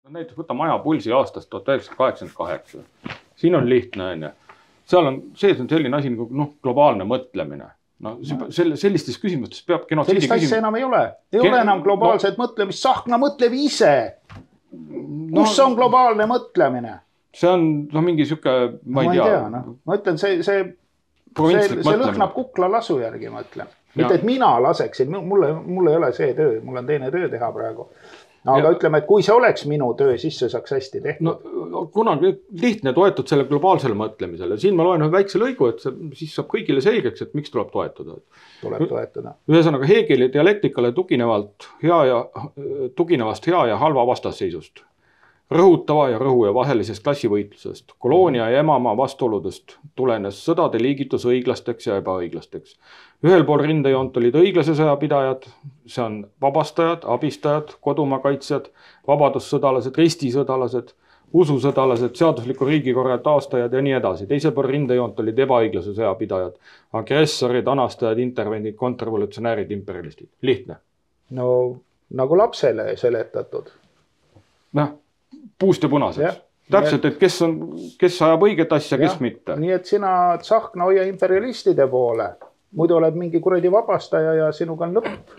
Näiteks võta Maja pulsi aastast 1988. Siin on lihtne, on. Seal on selline asi nagu globaalne mõtlemine. No, sellistes küsimustes peab genotsiidi sellist asja enam ei ole. Ei ole enam globaalset mõtlemist. Sahkna mõtleb ise. Kus on globaalne mõtlemine? See on mingi siuke, ma ei tea. Ma ütlen, see lõhnab kukla lasu järgi, ma ütlen. Mitte, et mina laseksin. Mul ei ole see töö. Mul on teine töö teha praegu. Aga ütleme, et kui see oleks minu töö, siis see saaks hästi tehtud. No, kunagi lihtne toetud selle globaalsele mõtlemisele. Siin ma loen ühe väikse lõigu, et siis saab kõigile selgeks, et miks tuleb toetada. Tuleb toetada. Ühesõnaga Hegeli dialektikale tuginevast hea ja halva vastasseisust. Rõhutava ja rõhu ja vahelisest klassivõitlusest. Koloonia ja emamaa vastuoludest tulenes sõdade liigitus õiglasteks ja ebaõiglasteks. Ühel pool rindejoont olid õiglase sõjapidajad, see on vabastajad, abistajad, kodumaakaitsjad, vabadussõdalased, ristisõdalased, ususõdalased, seadusliku riigikorra taastajad ja nii edasi. Teisel pool rindejoont olid ebaõiglase sõjapidajad, agressorid, anastajad, intervendid, kontrarevolutsionäärid, imperialistid. Lihtne. No nagu lapsele seletatud. Puust ja punaseks. Täpselt, et kes ajab õiget asja, kes mitte. Nii et sina Tsahkna hoia imperialistide poole. Muidu oled mingi kuradi vabastaja ja sinuga on lõpp.